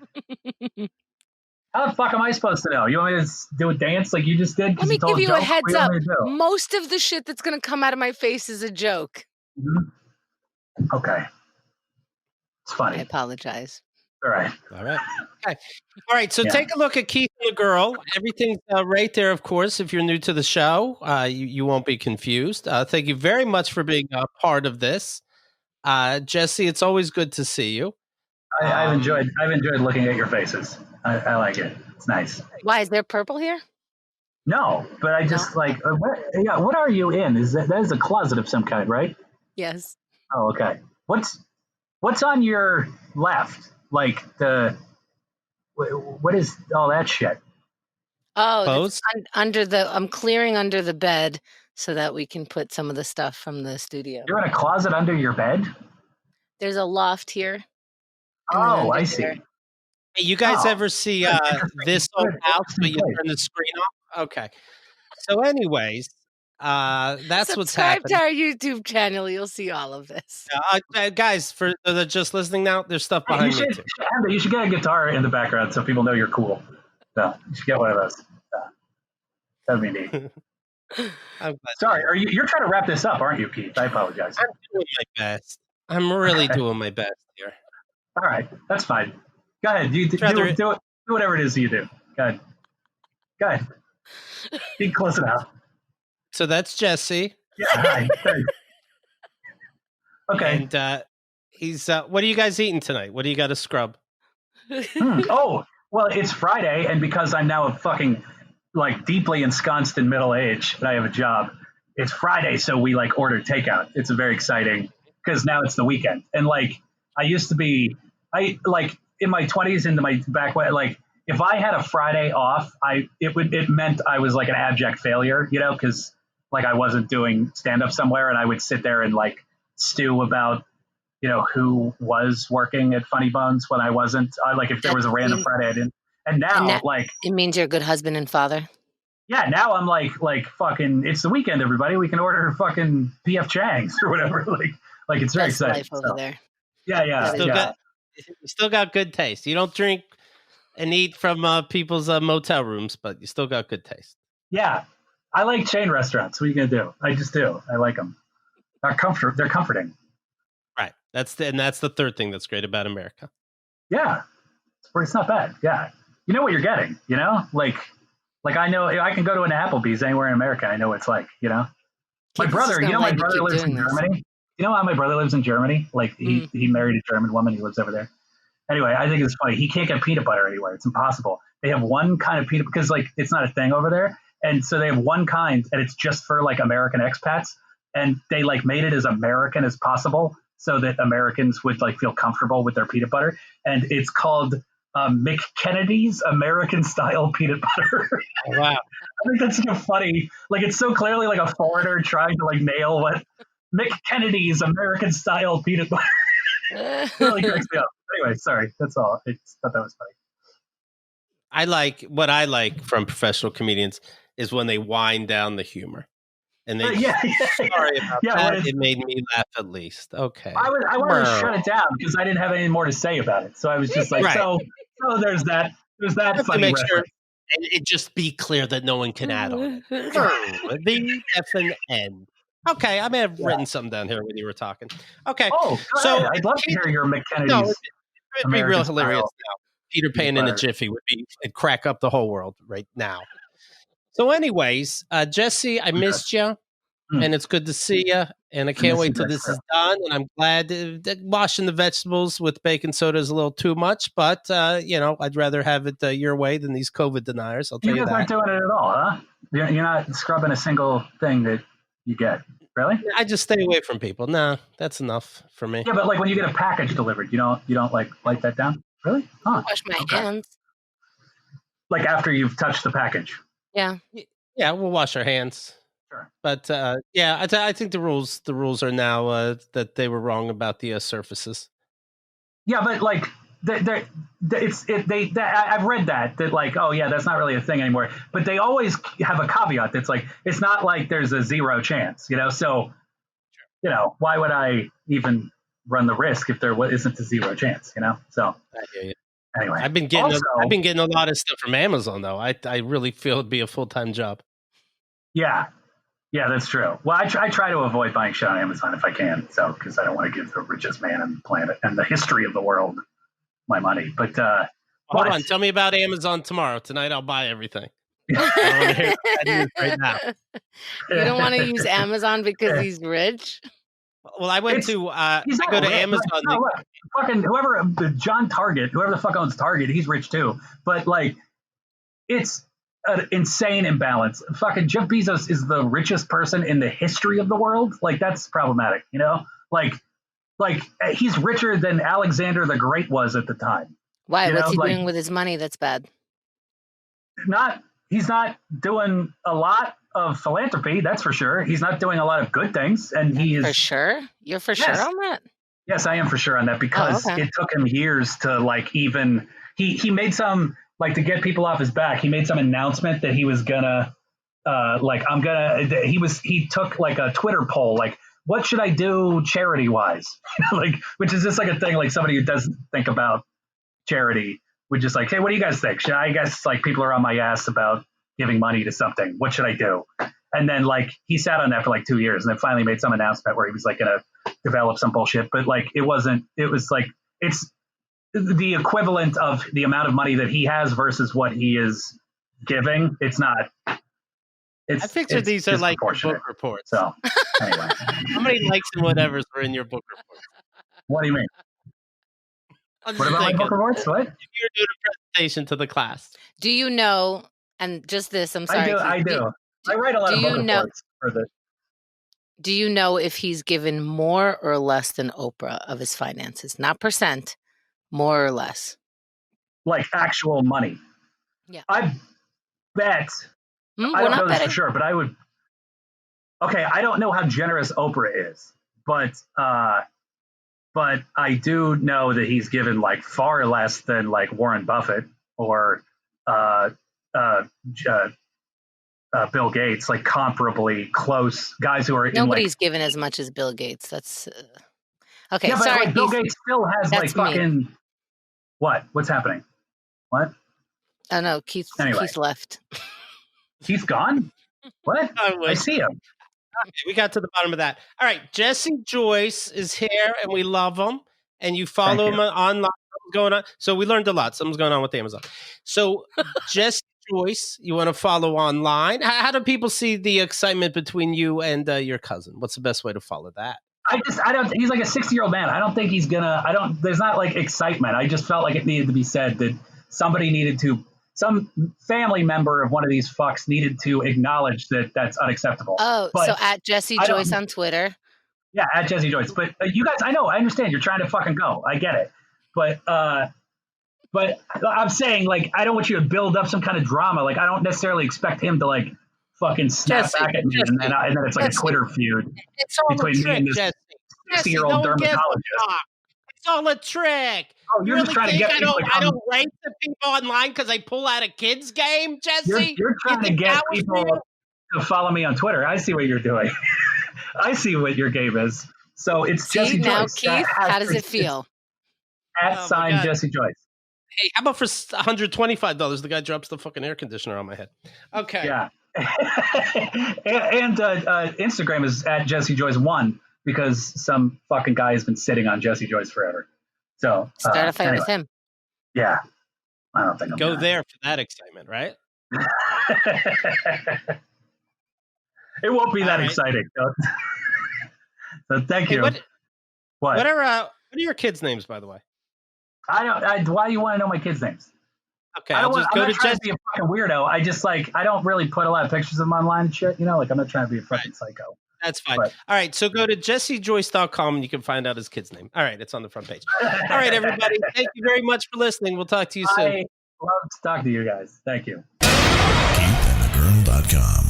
How the fuck am I supposed to know? You want me to do a dance like you just did? Let me give you a heads up. Most of the shit that's going to come out of my face is a joke. Mm-hmm. Okay. It's funny. I apologize. All right. Okay. All right. So take a look at Keith and the girl. Everything's right there, of course. If you're new to the show, you won't be confused. Thank you very much for being a part of this. Jesse, it's always good to see you. I've enjoyed looking at your faces. I like it. It's nice. Why, is there purple here? No, but I just what are you in? That is a closet of some kind, right? Yes. Oh, okay. What's on your left? Like what is all that shit? Oh, I'm clearing under the bed so that we can put some of the stuff from the studio. You're in a closet under your bed? There's a loft here. Oh, I see. Hey, you guys ever see this old house, but you turn the screen off? Okay. So anyways, that's what's happening. Subscribe to our YouTube channel. You'll see all of this. Guys, for those just listening now, there's stuff behind me too. You should get a guitar in the background so people know you're cool. So you should get one of those. That'd be neat. Sorry, you're trying to wrap this up, aren't you, Keith? I apologize. I'm doing my best. I'm really doing my best here. All right, that's fine. Go ahead. Do whatever it is you do. Go ahead. Be close enough. So that's Jesse. Yeah, hi. Okay. And he's what are you guys eating tonight? What do you got to scrub? Oh, well, it's Friday, and because I'm now a fucking deeply ensconced in middle age and I have a job, it's Friday, so we order takeout. It's very exciting because now it's the weekend. And I used to be in my 20s into my back way, if I had a Friday off, it meant I was an abject failure, because I wasn't doing stand up somewhere, and I would sit there and stew about who was working at Funny Bones when I wasn't. If there was a random Friday, I didn't. And now, it means you're a good husband and father. Yeah, now I'm fucking. It's the weekend, everybody. We can order fucking PF Chang's or whatever. It's very exciting. Life over there. Yeah. You still got good taste. You don't drink and eat from people's motel rooms, but you still got good taste. Yeah, I like chain restaurants. What are you gonna do? I just do. I like them. They're comforting. Right. That's the third thing that's great about America. Yeah, it's not bad. Yeah, you know what you're getting. I know I can go to an Applebee's anywhere in America. I know what it's like. My brother. My brother lives in Germany. You know how my brother lives in Germany? He married a German woman. He lives over there. Anyway, I think it's funny. He can't get peanut butter anywhere. It's impossible. They have one kind of peanut because it's not a thing over there. And so they have one kind, and it's just for American expats. And they made it as American as possible so that Americans would feel comfortable with their peanut butter. And it's called McKennedy's American Style Peanut Butter. Wow. I think that's so funny. It's so clearly a foreigner trying to nail what McKennedy's American Style Peanut Butter. Really cracks me up. Anyway, sorry. That's all. I just thought that was funny. What I like from professional comedians is when they wind down the humor. And they yeah, sorry about yeah, that. It made me laugh at least. Okay. I wanted to shut it down because I didn't have anything more to say about it. So I was just like, Right. so there's that funny make reference. sure and it just be clear that no one can add on it. The F and N. Okay, I may have written something down here when you were talking. Okay. Oh, go so ahead. I'd love to hear your McKennedy's. no, it'd be real American hilarious style. now. Peter Pan in a jiffy it'd crack up the whole world right now. So, anyways, Jesse, I missed you, and it's good to see you. And I can't wait till this is done. And I'm glad that washing the vegetables with baking soda is a little too much, but I'd rather have it your way than these COVID deniers. I'll tell you that. You guys aren't doing it at all, huh? You're not scrubbing a single thing that you get, really? I just stay away from people. No, that's enough for me. Yeah, but like when you get a package delivered, you don't like light that down, really? Huh. Wash my hands. Like after you've touched the package. Yeah. Yeah, we'll wash our hands. Sure. But I think the rules are now that they were wrong about the surfaces. Yeah, but like I've read that like, oh yeah, that's not really a thing anymore. But they always have a caveat that's like, it's not like there's a zero chance, So, why would I even run the risk if there isn't a zero chance, So I hear you. Anyway, I've been getting a lot of stuff from Amazon though. I really feel it'd be a full-time job. Yeah, that's true. Well, I try to avoid buying shit on Amazon if I can, because I don't want to give the richest man on the planet and the history of the world my money. But hold on, tell me about Amazon tomorrow. Tonight I'll buy everything. I don't want to hear that news right now. You don't want to use Amazon because he's rich? Well, I went to Amazon. No, look, fucking whoever the fuck owns Target, he's rich too. But like, it's an insane imbalance. Fucking Jeff Bezos is the richest person in the history of the world. Like, that's problematic, Like he's richer than Alexander the Great was at the time. Why? What's he doing with his money that's bad? He's not doing a lot of philanthropy, that's for sure. He's not doing a lot of good things, and he is for sure. You're for sure on that? Yes, I am for sure on that because it took him years to like even he made some like to get people off his back. He made some announcement that he was gonna he took like a Twitter poll like, what should I do charity wise? Like, which is just like a thing like somebody who doesn't think about charity would just like, hey, what do you guys think? Should I guess like people are on my ass about giving money to something. What should I do? And then like he sat on that for like 2 years and then finally made some announcement where he was like going to develop some bullshit. But like it was like it's the equivalent of the amount of money that he has versus what he is giving. It's not. I picture these are like book reports. So anyway, how many likes and whatevers were in your book reports? What do you mean? What about my book reports? What? If you're doing a presentation to the class. Do you know? And just this, I'm sorry. I do. I write a lot of book reports for this. Do you know if he's given more or less than Oprah of his finances? Not percent, more or less. Like actual money. Yeah. I bet. I don't know this for sure, but I would. Okay, I don't know how generous Oprah is, but I do know that he's given like far less than like Warren Buffett or Bill Gates, like comparably close guys who are. Nobody's given as much as Bill Gates. That's okay. Yeah, but sorry, like, Bill Gates still has like fucking. Me. What's happening? What? Oh no, Keith left. Keith's gone? What? I see him. Okay, we got to the bottom of that. All right, Jesse Joyce is here, and we love him. And you follow him online. What's going on? So we learned a lot. Something's going on with Amazon. So Jesse Joyce, you want to follow online? How do people see the excitement between you and your cousin? What's the best way to follow that? I don't. He's like a 60-year-old man. I don't think he's gonna. There's not like excitement. I just felt like it needed to be said that some family member of one of these fucks needed to acknowledge that that's unacceptable. Oh, so at Jesse Joyce on Twitter. Yeah, at Jesse Joyce. But you guys, I understand you're trying to fucking go. I get it. But I'm saying, like, I don't want you to build up some kind of drama. Like, I don't necessarily expect him to, like, fucking snap back at me and then it's like a Twitter feud between me and this 60-year-old dermatologist. It's all a trick. Oh, you're just trying to get people I don't write to people online because I pull out a kid's game, Jesse? You're trying to get people. to follow me on Twitter. I see what you're doing. I see what your game is. So it's Jesse now, Joyce. Keith, how does it feel? @ Jesse Joyce. Hey, how about for $125? The guy drops the fucking air conditioner on my head. Okay. Yeah. and Instagram is @ Jesse Joyce 1 because some fucking guy has been sitting on Jesse Joyce forever. So Start a fight with him. Yeah. I don't think I'm Go there for that excitement, right? It won't be that exciting. So thank you. What are your kids' names, by the way? Why do you want to know my kids' names? Okay, I'm go not to trying to be a fucking weirdo. I don't really put a lot of pictures of them online and shit. I'm not trying to be a fucking psycho. That's fine. All right, so go to jessejoyce.com and you can find out his kid's name. All right, it's on the front page. All right, everybody, thank you very much for listening. We'll talk to you soon. I love to talk to you guys. Thank you. KeithAndTheGirl.com